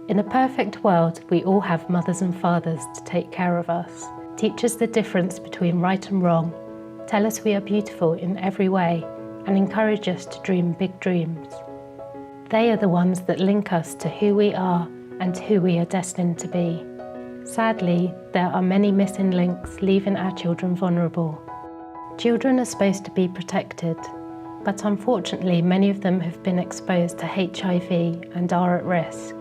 In a perfect world, we all have mothers and fathers to take care of us, teach us the difference between right and wrong, tell us we are beautiful in every way, and encourage us to dream big dreams. They are the ones that link us to who we are and who we are destined to be. Sadly, there are many missing links, leaving our children vulnerable. Children are supposed to be protected, but unfortunately many of them have been exposed to HIV and are at risk.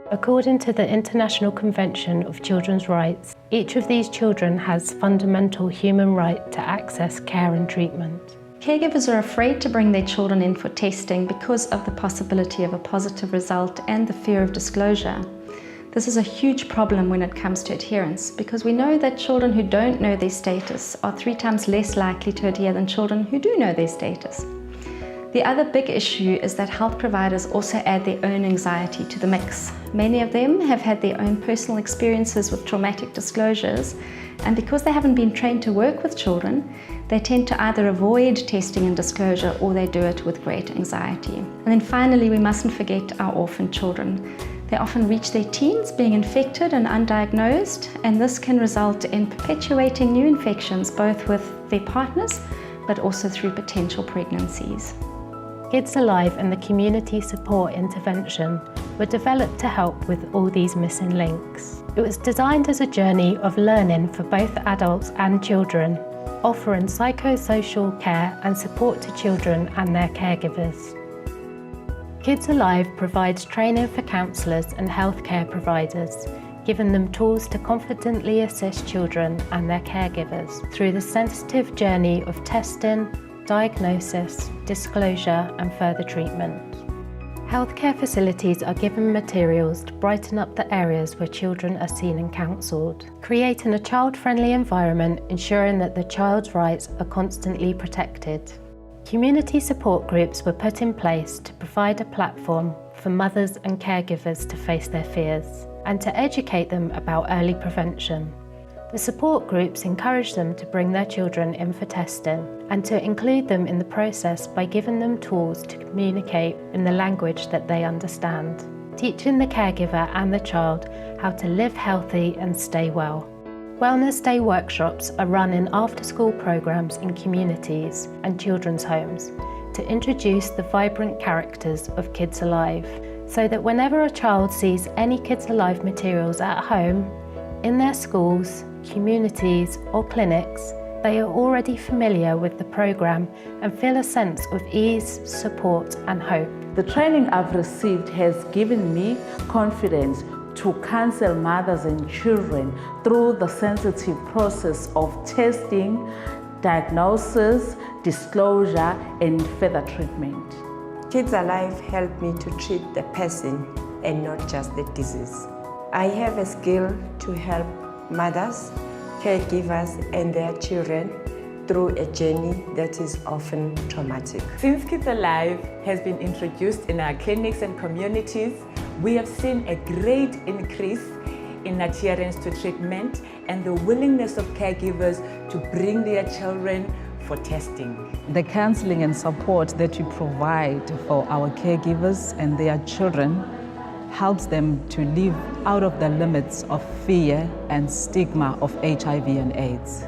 According to the International Convention of Children's Rights, each of these children has fundamental human right to access care and treatment. Caregivers are afraid to bring their children in for testing because of the possibility of a positive result and the fear of disclosure. This is a huge problem when it comes to adherence, because we know that children who don't know their status are 3 times less likely to adhere than children who do know their status. The other big issue is that health providers also add their own anxiety to the mix. Many of them have had their own personal experiences with traumatic disclosures, and because they haven't been trained to work with children, they tend to either avoid testing and disclosure or they do it with great anxiety. And then finally, we mustn't forget our orphan children. They often reach their teens being infected and undiagnosed, and this can result in perpetuating new infections both with their partners but also through potential pregnancies. Kidz Alive and the community support intervention were developed to help with all these missing links. It was designed as a journey of learning for both adults and children, offering psychosocial care and support to children and their caregivers. Kidz Alive provides training for counsellors and healthcare providers, giving them tools to confidently assist children and their caregivers through the sensitive journey of testing, diagnosis, disclosure and further treatment. Healthcare facilities are given materials to brighten up the areas where children are seen and counselled, creating a child-friendly environment, ensuring that the child's rights are constantly protected. Community support groups were put in place to provide a platform for mothers and caregivers to face their fears and to educate them about early prevention. The support groups encourage them to bring their children in for testing and to include them in the process by giving them tools to communicate in the language that they understand, teaching the caregiver and the child how to live healthy and stay well. Wellness Day workshops are run in after-school programs in communities and children's homes to introduce the vibrant characters of Kidz Alive, so that whenever a child sees any Kidz Alive materials at home, in their schools, communities or clinics, they are already familiar with the program and feel a sense of ease, support and hope. The training I've received has given me confidence to counsel mothers and children through the sensitive process of testing, diagnosis, disclosure, and further treatment. Kidz Alive helped me to treat the person and not just the disease. I have a skill to help mothers, caregivers, and their children through a journey that is often traumatic. Since Kidz Alive has been introduced in our clinics and communities, we have seen a great increase in adherence to treatment and the willingness of caregivers to bring their children for testing. The counseling and support that we provide for our caregivers and their children helps them to live out of the limits of fear and stigma of HIV and AIDS.